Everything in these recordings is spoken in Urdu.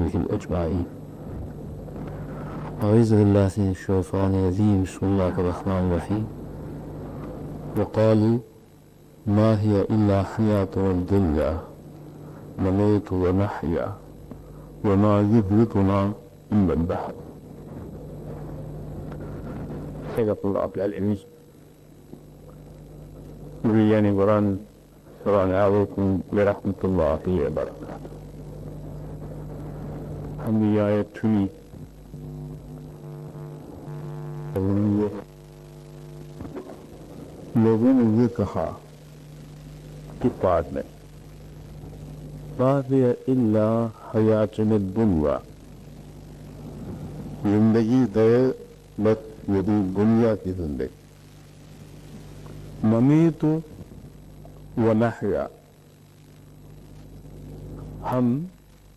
بهم أجمعين. أعوذ بالله من الشيطان الرجيم. بسم الله الرحمن الرحيم. وقالوا ما هي إلا حياتنا الدنيا نموت ونحيا وما يهلكنا إلا الدهر. صدق الله العظيم. برياني قرآن السلام عليكم ورحمة الله وبركاته. ہم یہ آیت سنی لوگوں نے یہ کہا کہ پاٹ میں ما هي الا حیاتنا الدنیا، زندگی دے بس یہ دنیا کی زندگی، نمیت ونحیا، ہم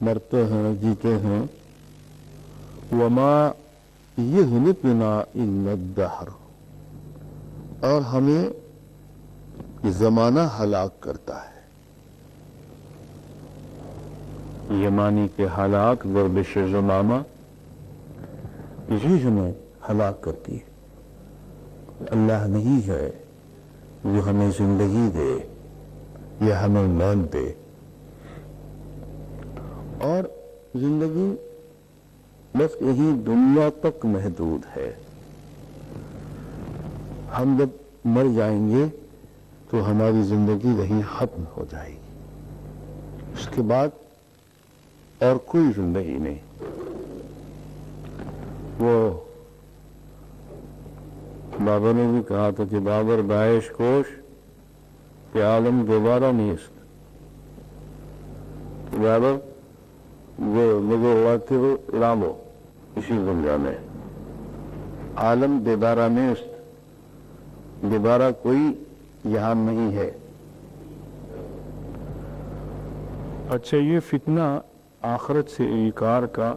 مرتے ہیں جیتے ہیں، وما یہلکنا الا الدہر، اور ہمیں یہ زمانہ ہلاک کرتا ہے. یہ معنی کہ ہلاک گردش زمانہ اسی ہمیں ہلاک کرتی ہے. اللہ نہیں ہے جو ہمیں زندگی دے یا ہمیں موت دے، اور زندگی بس یہی دنیا تک محدود ہے. ہم جب مر جائیں گے تو ہماری زندگی وہی ختم ہو جائے گی، اس کے بعد اور کوئی زندگی نہیں. وہ بابا نے بھی کہا تھا کہ بابر باعث کوش کہ عالم دوبارہ نہیں است. بابر وہ مجھے واقع ہو رامو اسی دنیا میں عالم دوبارہ نہیں است، دوبارہ کوئی یہاں نہیں ہے. اچھا، یہ فتنہ آخرت سے انکار کا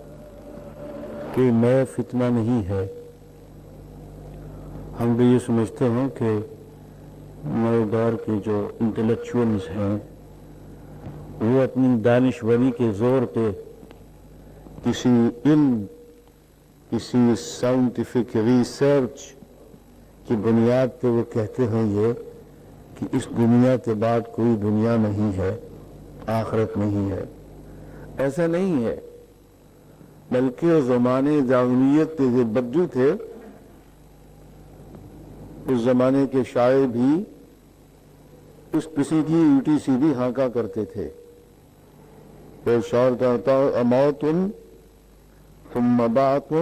کہ نئے فتنہ نہیں ہے. ہم بھی یہ سمجھتے ہیں کہ نئے دور کے جو انٹلیکچوئلز ہیں وہ اپنی دانشوری کے زور پہ کسی علم، کسی سائنٹیفک ریسرچ کی بنیاد پہ وہ کہتے ہیں یہ کہ اس دنیا کے بعد کوئی دنیا نہیں ہے، آخرت نہیں ہے. ایسا نہیں ہے، بلکہ زمانے جاہلیت کے جو بدو تھے اس زمانے کے شاعر بھی اس کسی کی الٹی سیدھی ہانکا کرتے تھے. پھر شعر کہتا اموت ثم بعث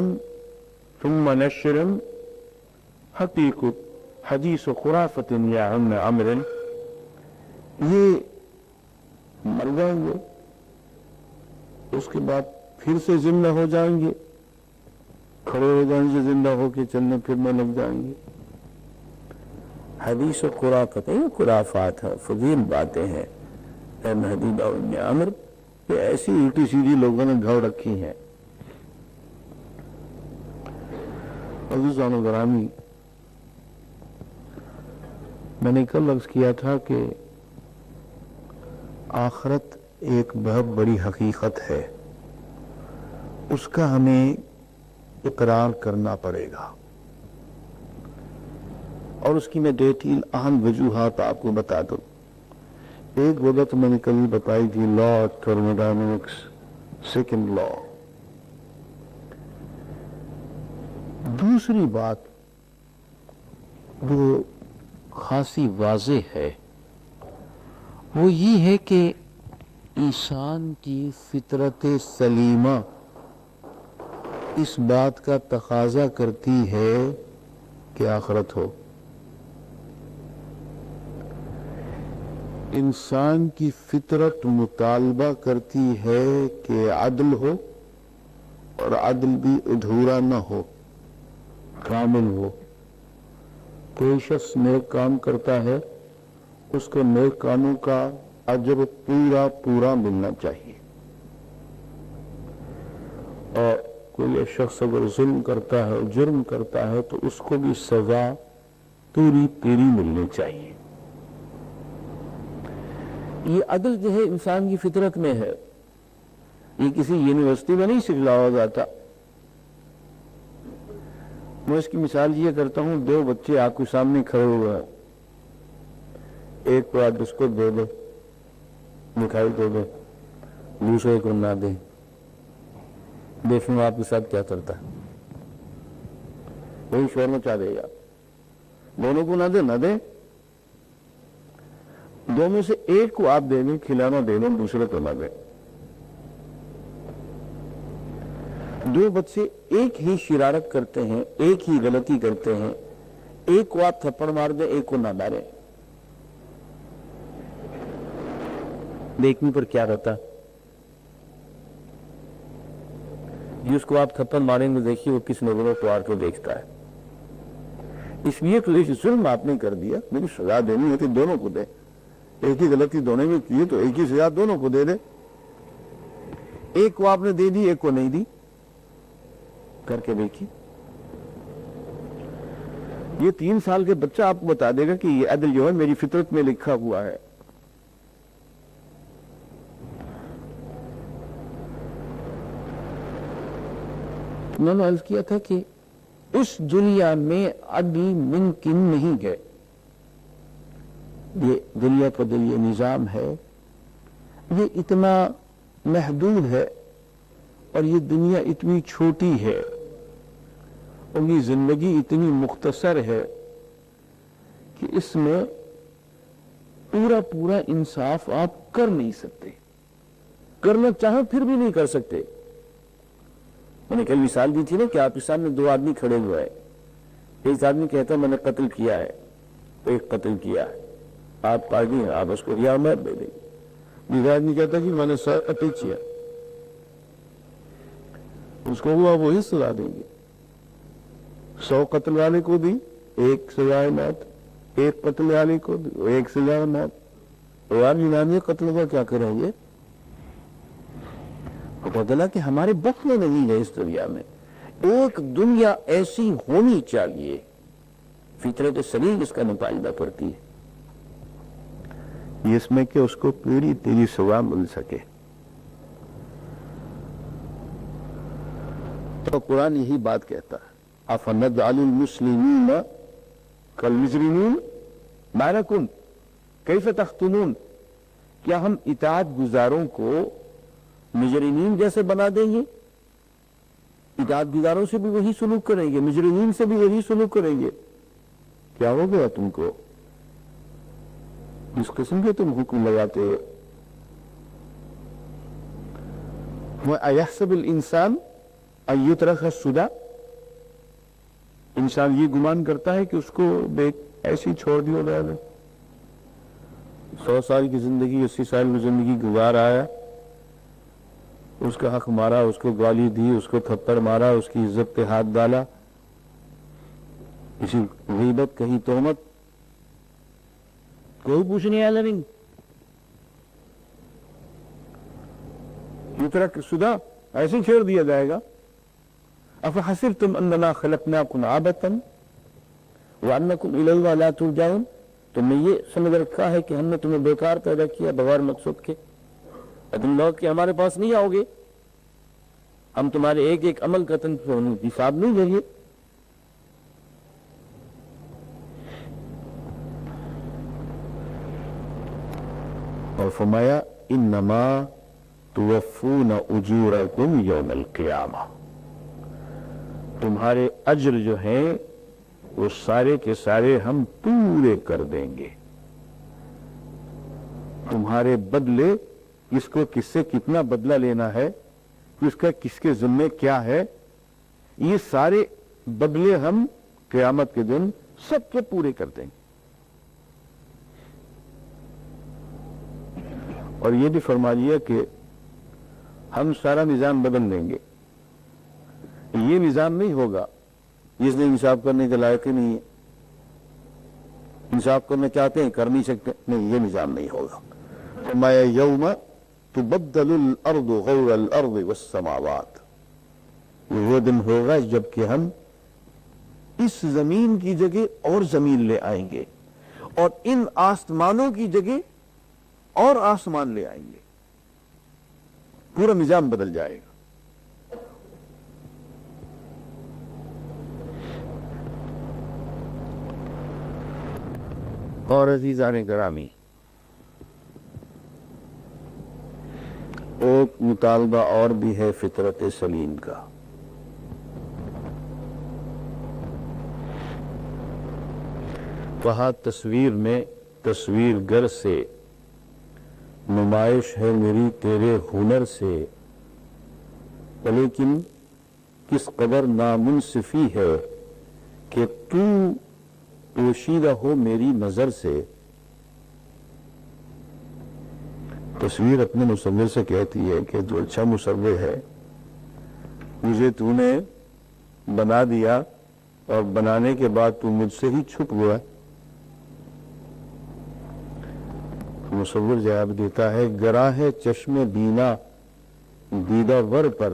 ثم نشر حقیقت حدیث خرافت یا عمر، یہ مر جائیں گے اس کے بعد پھر سے زندہ ہو جائیں گے، کھڑے ہو جائیں گے، زندہ ہو کے چلنے پھرنے لگ جائیں گے. حدیث و خرافت ہے، خرافات ہے، فضیل باتیں ہیں. اے مہدی ابن عمر، یہ ایسی الٹی سیدھی لوگوں نے گھڑ رکھی ہیں. عزیزان و گرامی، میں نے کل عرض کیا تھا کہ آخرت ایک بہت بڑی حقیقت ہے، اس کا ہمیں اقرار کرنا پڑے گا، اور اس کی میں ڈیٹیل اہم وجوہات آپ کو بتا دوں. ایک وجہ تو میں نے کل بتائی تھی، لا تھرموڈائنمکس، سیکنڈ لا. دوسری بات جو خاصی واضح ہے وہ یہ ہے کہ انسان کی فطرت سلیمہ اس بات کا تقاضا کرتی ہے کہ آخرت ہو. انسان کی فطرت مطالبہ کرتی ہے کہ عدل ہو، اور عدل بھی ادھورا نہ ہو، کامل ہو. کوئی شخص نیک کام کرتا ہے، اس کو نیک کاموں کا اجر پورا پورا ملنا چاہیے، اور کوئی شخص اگر ظلم کرتا ہے، جرم کرتا ہے، تو اس کو بھی سزا پوری پوری ملنی چاہیے. یہ عدل جو ہے انسان کی فطرت میں ہے، یہ کسی یونیورسٹی میں نہیں سکھلایا جاتا. میں اس کی مثال یہ کرتا ہوں، دو بچے آپ کے سامنے کھڑے ہوئے ہیں، ایک کو آپ بسکٹ دے دیں، مٹھائی دے دیں، دوسرے کو نہ دیں، دیکھیں آپ کے ساتھ کیا کرتا ہے. وہی شور مچا دے گا. دونوں کو نہ دیں، دو میں سے ایک کو آپ دے دیں، کھلانا دے دیں، دوسرے کو نہ دیں. دو بچے ایک ہی شرارت کرتے ہیں، ایک ہی غلطی کرتے ہیں، ایک کو آپ تھپڑ مار دیں، ایک کو نہ ماریں، دیکھنے پر کیا رہتا؟ جس کو آپ تھپڑ ماریں گے دیکھیے وہ کس نظروں کو آر کو دیکھتا ہے. اس لیے تو ظلم آپ نے کر دیا، میری سزا دینی ہے کہ دونوں کو دے. ایک ہی غلطی دونوں نے کی تو ایک ہی سزا دونوں کو دے دے. ایک کو آپ نے دے دی، ایک کو نہیں دی. کر کے دیکھیے. یہ 3 سال کے بچہ آپ کو بتا دے گا کہ یہ عدل جو ہے میری فطرت میں لکھا ہوا ہے. میں نے عرض کیا تھا کہ اس دنیا میں عدل ممکن نہیں ہے. یہ دنیا کا جو یہ نظام ہے یہ اتنا محدود ہے، اور یہ دنیا اتنی چھوٹی ہے، اور یہ زندگی اتنی مختصر ہے کہ اس میں پورا انصاف آپ کر نہیں سکتے. کرنا چاہیں پھر بھی نہیں کر سکتے. میں نے کل مثال دی تھی نا کہ آپ کے سامنے 2 آدمی کھڑے ہوئے ہیں. ایک آدمی کہتا ہے میں نے قتل کیا ہے، ایک قتل کیا ہے، آپ قاضی ہیں، آپ اس کو ریامت دے دیں. دوسرا آدمی کہتا ہے کہ میں نے قتل کیا، اس کو ہوا وہی سزا دیں گے. 100 قتل والے کو دی 1 سزائے موت، 1 قتل والے کو دی 1 سزائے موت. اور آپ جنانی قتل کا کیا کریں گے؟ بدلا کہ ہمارے بس میں نہیں ہے. اس دنیا میں ایک دنیا ایسی ہونی چاہیے، فطرت سلیم اس کا نتائجہ پڑتی ہے، اس میں کہ اس کو پوری تیری سزا مل سکے. تو قرآن یہی بات کہتا ہے، افنجعل المسلمین کالمجرمین ما لکم کیف تختمون. کیا ہم اطاعت گزاروں کو مجرمین جیسے بنا دیں گے؟ اطاعت گزاروں سے بھی وہی سلوک کریں گے، مجرمین سے بھی وہی سلوک کریں گے. کیا ہو گیا تم کو؟ اس قسم کے تم حکم لگاتے ہو. وَأَيَحْسَبُ الْإِنسَانُ أَن يُتْرَكَ سُدًى. انسان یہ گمان کرتا ہے کہ اس کو ایسی چھوڑ دیا جائے. 100 سال کی زندگی 80 سال کی زندگی گزار آیا، اس کا حق مارا، اس کو گالی دی، اس کو تھپڑ مارا، اس کی عزت پہ ہاتھ ڈالا، کسی غیبت کہیں تہمت، کوئی پوچھنے والا نہیں. یترک سدى ایسے چھوڑ دیا جائے گا. افحسبتم اننا خلقناکم عبثا وانکم الی اللہ لا ترجعون. تم نے یہ سمجھ رکھا ہے کہ ہم نے تمہیں بیکار پیدا کیا بغیر مقصود کے، تم لوگ کہ ہمارے پاس نہیں آؤ گے، ہم تمہارے ایک ایک عمل کا حساب نہیں دیں گے. اور فرمایا انما توفون اجورکم یوم القیامہ. تمہارے اجر جو ہیں وہ سارے کے سارے ہم پورے کر دیں گے. تمہارے بدلے کس کو کس سے کتنا بدلہ لینا ہے، اس کا کس کے ذمہ کیا ہے، یہ سارے بدلے ہم قیامت کے دن سب کے پورے کر دیں گے. اور یہ بھی فرما دیا کہ ہم سارا نظام بدل دیں گے. یہ نظام نہیں ہوگا جس نے انصاف کرنے کے لائق ہی نہیں ہے، انصاف کرنا چاہتے ہیں کر نہیں سکتے، نہیں، یہ نظام نہیں ہوگا. فرمایا یوم تبدل الارض غیر الارض والسماوات. وہ دن ہوگا جب کہ ہم اس زمین کی جگہ اور زمین لے آئیں گے، اور ان آسمانوں کی جگہ اور آسمان لے آئیں گے. پورا نظام بدل جائے گا. اور عزیزان گرامی، ایک مطالبہ اور بھی ہے فطرت سلیم کا. وہاں تصویر میں تصویر گر سے نمائش ہے میری تیرے ہنر سے، لیکن کس قدر نامنصفی ہے کہ تو پوشیدہ ہو میری نظر سے. تصویر اپنے مصور سے کہتی ہے کہ تو اچھا مصور ہے، مجھے تو نے بنا دیا اور بنانے کے بعد تو مجھ سے ہی چھپ گیا. مصور جواب دیتا ہے، گراہ چشم بینا دیدہ ور پر،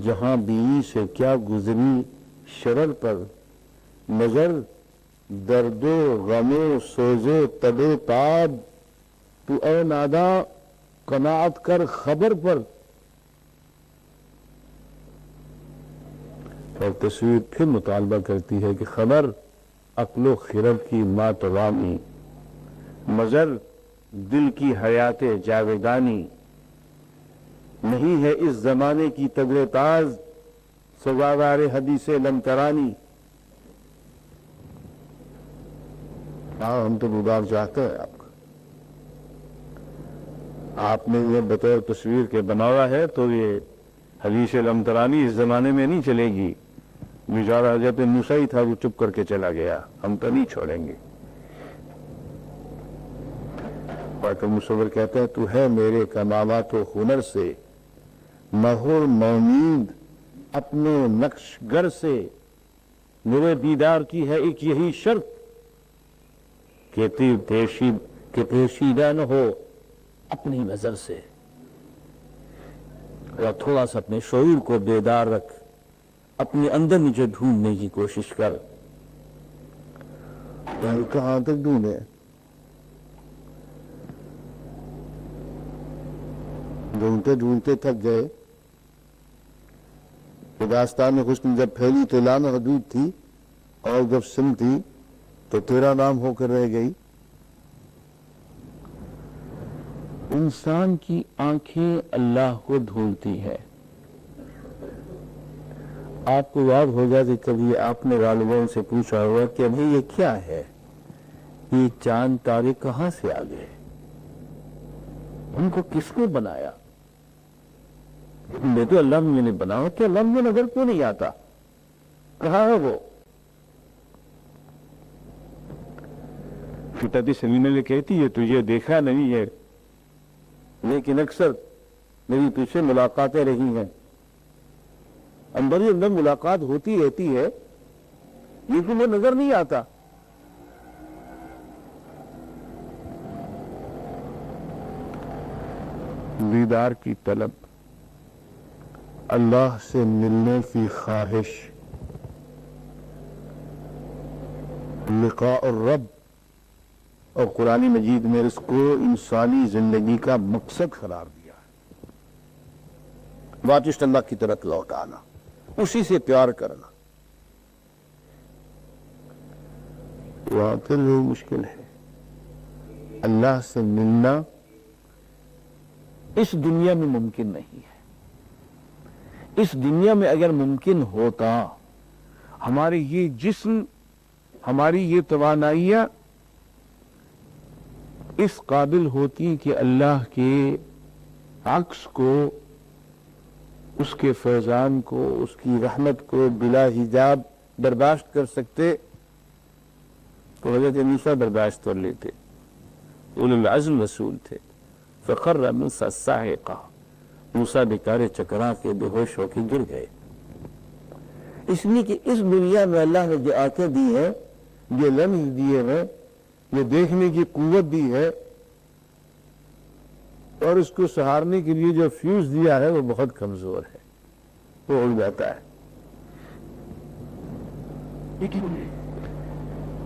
جہاں بیوی سے کیا گزری شرر پر، نظر درد و غم و سوز و تب و تاب، تو اے ناداں قناعت کر خبر پر. اور تصویر پھر مطالبہ کرتی ہے کہ خبر عقل و خرد کی ماتوامی، مگر دل کی حیات جاویدانی، نہیں ہے اس زمانے کی تگر تاز سزاوار حدیث لمترانی. ہاں ہم تو دیدار چاہتے ہیں آپ کا، آپ نے یہ بطور تصویر کے بناوا ہے تو یہ حدیث لمترانی اس زمانے میں نہیں چلے گی. بیچارہ حضرت موسیٰ ہی تھا وہ چپ کر کے چلا گیا، ہم تو نہیں چھوڑیں گے. اور مصور کہتا ہے، تو ہے میرے کمالات و ہنر سے، مہر مومید اپنے نقش گر سے، میرے دیدار کی ہے ایک یہی شرط کہ پوشیدہ نہ ہو اپنی نظر سے. اور تھوڑا سا اپنے شعور کو بیدار رکھ، اپنے اندر نیچے ڈھونڈنے کی کوشش کر. کہاں تک ڈھونڈے؟ ڈھونڈتے ڈھونڈتے تھک گئے. داستان حسن جب پھیلی تو لامحدود تھی، اور جب سمتی تو تیرا نام ہو کر رہ گئی. انسان کی آنکھیں اللہ کو ڈھونڈتی ہے. آپ کو یاد ہوگا کہ کبھی آپ نے غالباً سے پوچھا ہوا کہ ابھی یہ کیا ہے، یہ چاند تارے کہاں سے آ گئے، ان کو کس نے بنایا؟ میں تو اللہ میں نے بنایا کہ اللہ میں نظر کیوں نہیں آتا، کہاں ہے وہ؟ فطرت سلیمہ نے کہتی ہے تجھے دیکھا نہیں ہے، لیکن اکثر میری پیچھے ملاقاتیں رہی ہیں، اندر ہی اندر ملاقات ہوتی رہتی ہے، لیکن وہ نظر نہیں آتا. دیدار کی طلب، اللہ سے ملنے کی خواہش، لقاء الرب، اور قرآن مجید میں اس کو انسانی زندگی کا مقصد قرار دیا ہے. واپس اللہ کی طرف لوٹ آنا، اسی سے پیار کرنا. واقعی وہ مشکل ہے. اللہ سے ملنا اس دنیا میں ممکن نہیں ہے. اس دنیا میں اگر ممکن ہوتا، ہمارے یہ جسم، ہماری یہ توانائیاں اس قابل ہوتی کہ اللہ کے عکس کو، اس کے فیضان کو، اس کی رحمت کو بلا حجاب برداشت کر سکتے تو حضرت موسیٰ برداشت کر لیتے. اولو العزم رسول تھے. فخر موسیٰ صاعقہ، موسیٰ بیکارے چکرا کے بے ہوش ہو کے گر گئے. اس لیے کہ اس دنیا میں اللہ نے جو آنکھیں دی ہیں، یہ لمح دیے ہیں، یہ دیکھنے کی قوت دی ہے، اور اس کو سہارنے کے لیے جو فیوز دیا ہے وہ بہت کمزور ہے، وہ اڑ جاتا ہے.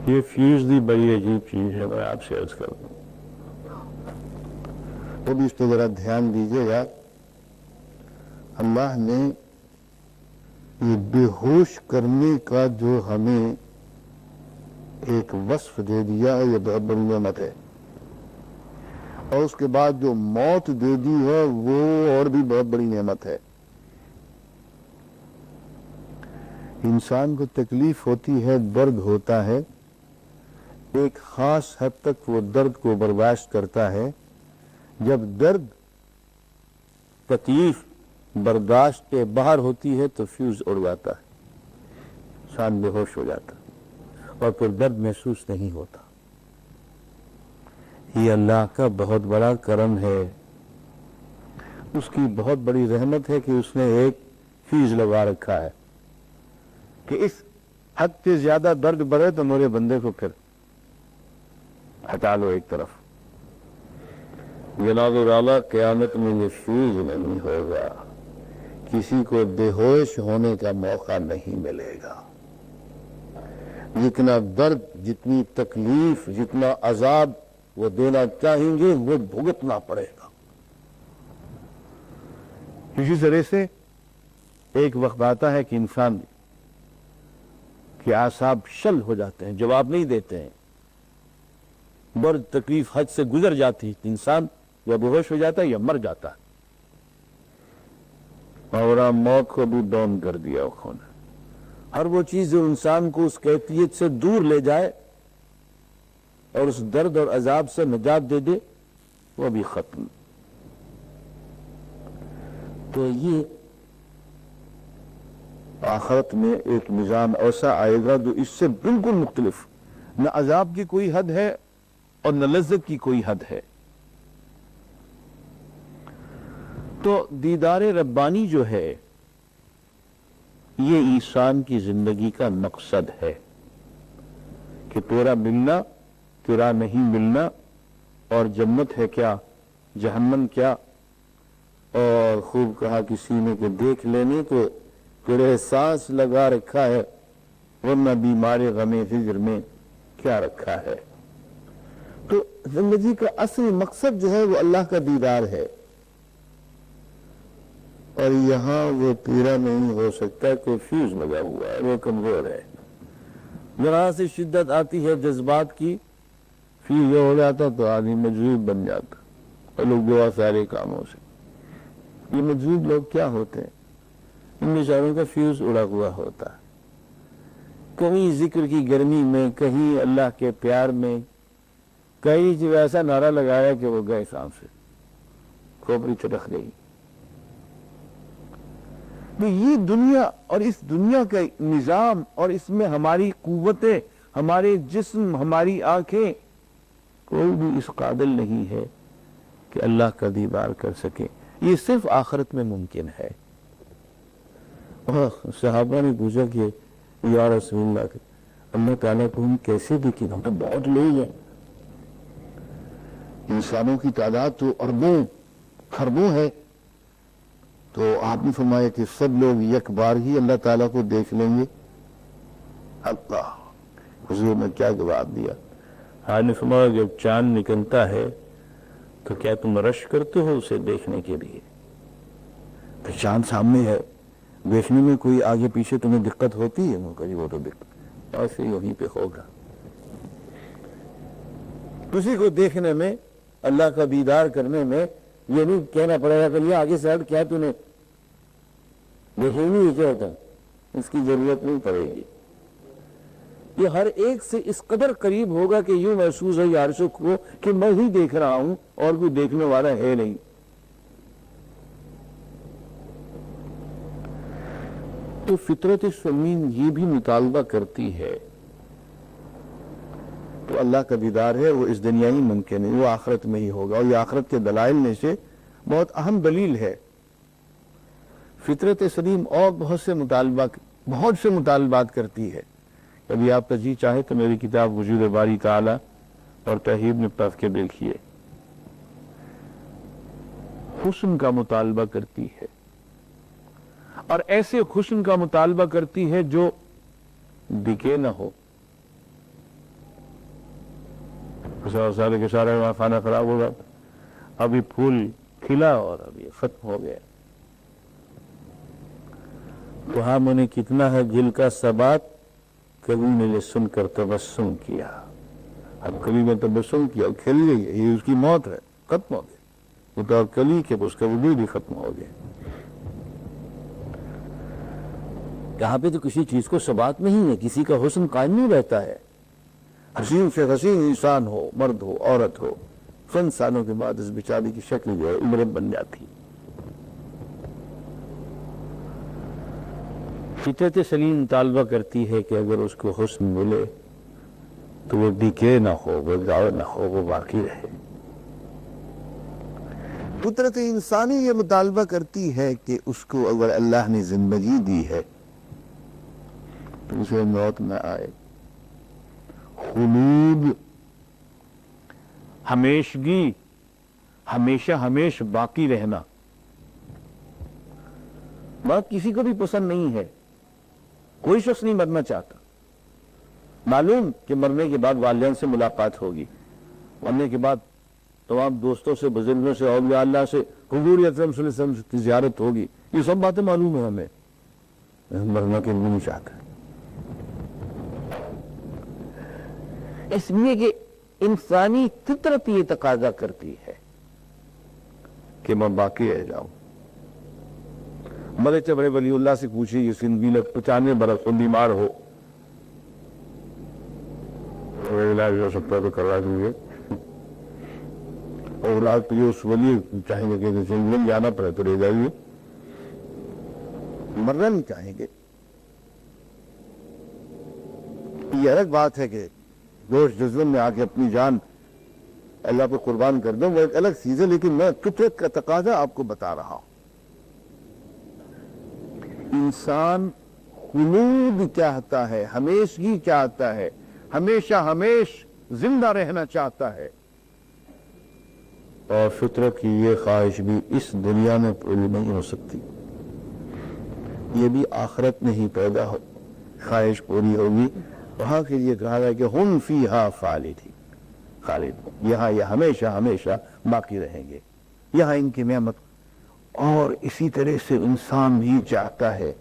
یہ فیوز دی بڑی عجیب چیز ہے، میں آپ سے عرض کروں. اب اس پہ ذرا دھیان دیجیے گا. اللہ نے یہ بے ہوش کرنے کا جو ہمیں ایک وصف دے دیا ہے، یہ بہت بڑی نعمت ہے، اور اس کے بعد جو موت دے دی ہے وہ اور بھی بہت بڑی نعمت ہے۔ انسان کو تکلیف ہوتی ہے، درد ہوتا ہے، ایک خاص حد تک وہ درد کو برداشت کرتا ہے، جب درد تکلیف برداشت کے باہر ہوتی ہے تو فیوز اڑ جاتا ہے، انسان بے ہوش ہو جاتا اور پھر درد محسوس نہیں ہوتا۔ یہ اللہ کا بہت بڑا کرم ہے، اس کی بہت بڑی رحمت ہے کہ اس نے ایک فیوز لگا رکھا ہے کہ اس حد سے زیادہ درد بڑھے تو میرے بندے کو پھر ہٹا لو ایک طرف۔ جناب والا قیامت میں یہ فیوز نہیں ہوگا، کسی کو بے ہوش ہونے کا موقع نہیں ملے گا۔ جتنا درد، جتنی تکلیف، جتنا عذاب وہ دینا چاہیں گے وہ بھگتنا پڑے گا۔ اسی طرح سے ایک وقت آتا ہے کہ انسان کے اعصاب شل ہو جاتے ہیں، جواب نہیں دیتے ہیں، درد تکلیف حد سے گزر جاتی ہے، انسان یا بے ہوش ہو جاتا ہے یا مر جاتا ہے۔ اور موت کو بھی ڈاؤن کر دیا انہوں نے۔ ہر وہ چیز جو انسان کو اس کیفیت سے دور لے جائے اور اس درد اور عذاب سے نجات دے دے وہ بھی ختم۔ تو یہ آخرت میں ایک نظام ایسا آئے گا جو اس سے بالکل مختلف، نہ عذاب کی کوئی حد ہے اور نہ لذت کی کوئی حد ہے۔ تو دیدار ربانی جو ہے یہ انسان کی زندگی کا مقصد ہے کہ تیرا ملنا، تیرا نہیں ملنا، اور جنت ہے کیا، جہنم کیا، اور خوب کہا کسی نے کہ دیکھ لینے کو تیرے سانس لگا رکھا ہے، ورنہ بیمار غم ہجر میں کیا رکھا ہے۔ تو زندگی کا اصل مقصد جو ہے وہ اللہ کا دیدار ہے، اور یہاں وہ پورا نہیں ہو سکتا کہ فیوز لگا ہوا ہے، وہ کمزور ہے۔ ذرا سے شدت آتی ہے جذبات کی، فیوز ہو جاتا تو آدمی مجذوب بن جاتا اور لوگ گوا سارے کاموں سے۔ یہ مجذوب لوگ کیا ہوتے ہیں؟ ان بیچاروں کا فیوز اڑا ہوا ہوتا ہے، کہیں ذکر کی گرمی میں، کہیں اللہ کے پیار میں، کہیں جو ایسا نعرہ لگایا کہ وہ گئے سانپ سے، کھوپڑی چٹک گئی۔ تو یہ دنیا اور اس دنیا کا نظام اور اس میں ہماری قوتیں، ہمارے جسم، ہماری آنکھیں، کوئی بھی اس قابل نہیں ہے کہ اللہ کا دیدار کر سکے۔ یہ صرف آخرت میں ممکن ہے۔ صحابہ نے پوچھا کہ یا رسول اللہ، اللہ تعالیٰ کو ہم کیسے دیکھیں؟ ہم تو بہت لوگ ہیں، انسانوں کی تعداد تو اربوں خربوں ہے، تو آپ نے فرمایا کہ سب لوگ یک بار ہی اللہ تعالیٰ کو دیکھ لیں گے؟ اللہ حضور نے کیا جواب دیا؟ آپ نے فرمایا جب چاند نکلتا ہے تو کیا تم رش کرتے ہو اسے دیکھنے کے لیے؟ تو چاند سامنے ہے، دیکھنے میں کوئی آگے پیچھے تمہیں دقت ہوتی ہے؟ وہ تو دقت ایسے یہیں پہ ہوگا۔ کسی کو دیکھنے میں، اللہ کا دیدار کرنے میں یہ نہیں کہنا پڑے گا کہ یہ آگے سے ہٹ کیا تو نے دیکھے نہیں کیا ہوتا، اس کی ضرورت نہیں پڑے گی۔ یہ ہر ایک سے اس قدر قریب ہوگا کہ یوں محسوس ہے یا عرشق کو کہ میں ہی دیکھ رہا ہوں اور کوئی دیکھنے والا ہے نہیں۔ تو فطرت سمین یہ بھی مطالبہ کرتی ہے، تو اللہ کا دیدار ہے وہ اس دنیا ہی ممکن ہے، وہ آخرت میں ہی ہوگا، اور یہ آخرت کے دلائل میں سے بہت اہم دلیل ہے۔ فطرت سلیم اور بہت سے مطالبات کرتی ہے۔ کبھی آپ کا جی چاہے تو میری کتاب وجود باری تعالی اور تہذیب میں پڑھ کے دیکھیے، حسن کا مطالبہ کرتی ہے، اور ایسے حسن کا مطالبہ کرتی ہے جو ڈکے نہ ہو۔ سارے کے سارے کھانا خراب ہوگا، ابھی پھول کھلا اور ابھی ختم ہو گیا، وہاں میں نے کتنا ہے دل کا ثبات، کبھی نے یہ سن کر تبسم کیا. اب کبھی میں تبسم کیا اور کھیل گئی، یہ اس کی موت ہے، ختم ہو گئی. وہ تو اب کلی کے اس کا وجود بھی ختم ہو گیا. یہاں پہ تو کسی چیز کو ثبات نہیں ہے، کسی کا حسن قائم نہیں رہتا ہے. حسین سے حسین انسان ہو، مرد ہو، عورت ہو، چند سالوں کے بعد اس بیچاری کی شکل جو ہے عمرت بن جاتی. فطرت سلیم مطالبہ کرتی ہے کہ اگر اس کو حسن ملے تو وہ ڈکے نہ ہو، وہ ضائع نہ ہو، وہ باقی رہے. فطرت انسانی یہ مطالبہ کرتی ہے کہ اس کو اگر اللہ نے زندگی دی ہے تو اسے موت نہ آئے. خلود، ہمیشگی، ہمیشہ ہمیش باقی رہنا، موت کسی کو بھی پسند نہیں ہے. کوئی شخص نہیں مرنا چاہتا. معلوم کہ مرنے کے بعد والدین سے ملاقات ہوگی، مرنے کے بعد تمام دوستوں سے، بزرگوں سے، اولیاء اللہ سے، حضور اکرم صلی اللہ علیہ وسلم کی زیارت ہوگی. یہ سب باتیں معلوم ہیں ہمیں. مرنا کے نہیں چاہتا. اس لیے کہ انسانی فطرت یہ تقاضا کرتی ہے کہ میں باقی رہ جاؤں. مدد بڑے ولی اللہ سے پوچھے، یہ زندگی میں 95 برس بیمار ہو، علاج ہو سکتا ہے تو کروا دوں گے. اور اولاد تو یہ اس ولی چاہیں گے کہ زندگی جانا پڑے تو رہ جائیے، مرنا نہیں چاہیں گے. یہ الگ بات ہے کہ جوش جذبے میں آ کے اپنی جان اللہ پہ قربان کر دوں، وہ ایک الگ چیز ہے. لیکن میں فطرت کا تقاضا آپ کو بتا رہا ہوں. انسان خلود چاہتا ہے، ہمیشگی چاہتا ہے، ہمیشہ ہمیش زندہ رہنا چاہتا ہے. اور فطرت کی یہ خواہش بھی اس دنیا میں پوری نہیں ہو سکتی. یہ بھی آخرت میں ہی پیدا ہو خواہش پوری ہوگی. وہاں کے لیے کہا ہے کہ ہم فیہا خالدین، خالد، یہاں یہ ہمیشہ ہمیشہ باقی رہیں گے. یہاں ان کی نعمت. اور اسی طرح سے انسان بھی چاہتا ہے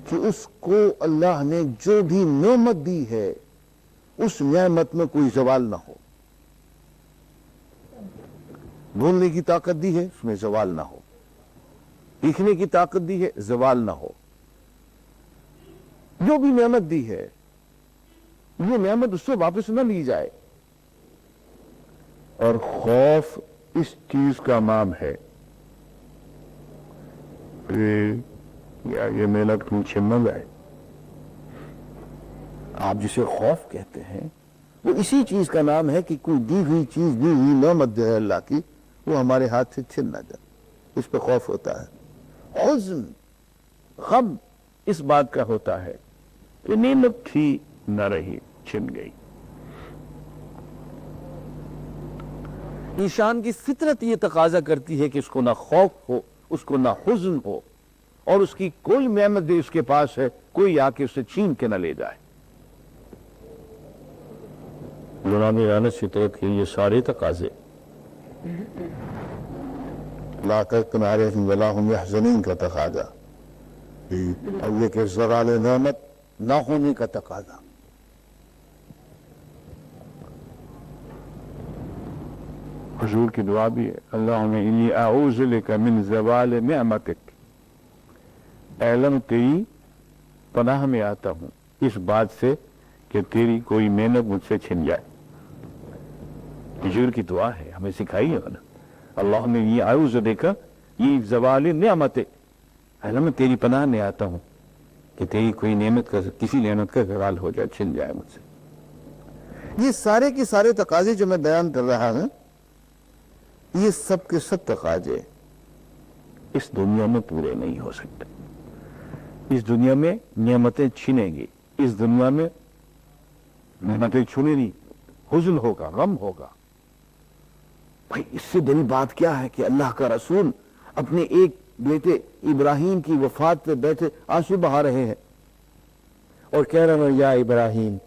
کہ اس کو اللہ نے جو بھی نعمت دی ہے اس نعمت میں کوئی زوال نہ ہو. بولنے کی طاقت دی ہے، اس میں زوال نہ ہو. لکھنے کی طاقت دی ہے، زوال نہ ہو. جو بھی نعمت دی ہے یہ نعمت اس سے واپس نہ لی جائے. اور خوف اس چیز کا نام ہے یہ محنت پیچھے نہ جائے. آپ جسے خوف کہتے ہیں وہ اسی چیز کا نام ہے کہ کوئی دی ہوئی چیز، دی ہوئی نعمت جو ہے اللہ کی، وہ ہمارے ہاتھ سے چھن نہ جائے. اس پہ خوف ہوتا ہے. حزن، غم اس بات کا ہوتا ہے کہ نعمت تھی نہ رہی، چھن گئی. انسان کی فطرت یہ تقاضا کرتی ہے کہ اس کو نہ خوف ہو، اس کو نہ حزن ہو، اور اس کی کوئی نعمت بھی اس کے پاس ہے کوئی آ کے اسے چھین کے نہ لے جائے. غلام رانت فطرت کے یہ سارے تقاضے لا تحزن علیہم ولا هم يحزنون کا تقاضا، اور یہ کہ زوال نعمت نہ ہونے کا تقاضا. حضور کی دعا بھی ہے، اللہم انی اعوذ لک من زوال نعمتک. اے اللہ میں تیری پناہ میں آتا ہوں اس بات سے کہ تیری کوئی نعمت مجھ سے چھن جائے. حضور کی دعا ہے، ہمیں سکھائی ہے نا. اللہم انی اعوذ بک یہ زوال نعمتک. اے اللہ میں تیری پناہ میں آتا ہوں کہ تیری کوئی نعمت کا، کسی نعمت کا زوال ہو جائے، چھن جائے مجھ سے. یہ سارے کے سارے تقاضے جو میں بیان کر رہا ہوں، یہ سب کے سب تقاضے اس دنیا میں پورے نہیں ہو سکتے. اس دنیا میں نعمتیں چھنیں گی، اس دنیا میں نعمتیں چھنے نہیں، حزن ہوگا، غم ہوگا. بھائی اس سے بڑی بات کیا ہے کہ اللہ کا رسول اپنے ایک بیٹے ابراہیم کی وفات پہ بیٹھے آنسو بہا رہے ہیں اور کہہ رہے ہیں یا ابراہیم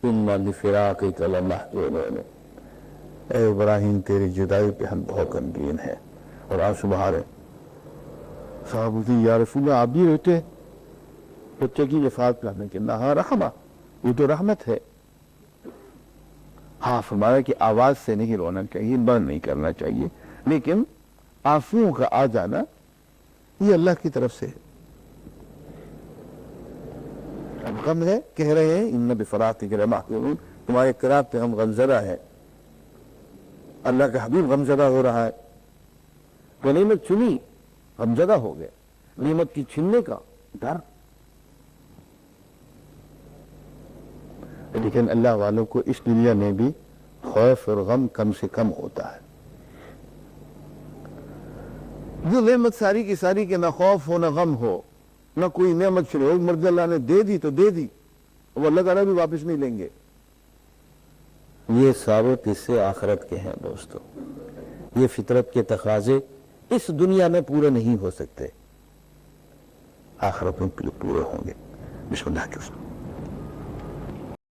انا لفراقک لمحزونون. اے ابراہیم تیری جدائی پہ ہم بہت غمگین ہیں، اور آنسو بہا رہے. صاحب بولتے یا رسول اللہ آپ بھی روتے ہیں بچے کی وفات کا؟ میں کہنا ہاں رحمہ، وہ تو رحمت ہے. ہاں فرمایا کہ آواز سے نہیں رونا چاہیے، بند نہیں کرنا چاہیے، لیکن آنسوؤں کا آ جانا یہ اللہ کی طرف سے ہے. اب غم ہے، کہہ رہے ہیں ان بفراقک لمحزونون، تمہارے قرات پہ ہم غمزدہ ہیں. اللہ کا حبیب غمزدہ ہو رہا ہے. وہ نعمت چنی، غمزدہ ہو گئے. نعمت کی چھننے کا ڈر. لیکن اللہ والوں کو اس دنیا میں بھی خوف اور غم کم سے کم ہوتا ہے. جو نعمت ساری کی ساری کے نہ خوف ہو نہ غم ہو، نہ کوئی نعمت چلے مرضی اللہ نے دے دی تو دے دی، وہ اللہ تعالیٰ بھی واپس نہیں لیں گے. یہ ثابت قصے آخرت کے ہیں دوستو. یہ فطرت کے تقاضے اس دنیا میں پورے نہیں ہو سکتے، آخرت میں پورے ہوں گے. بسم اللہ کے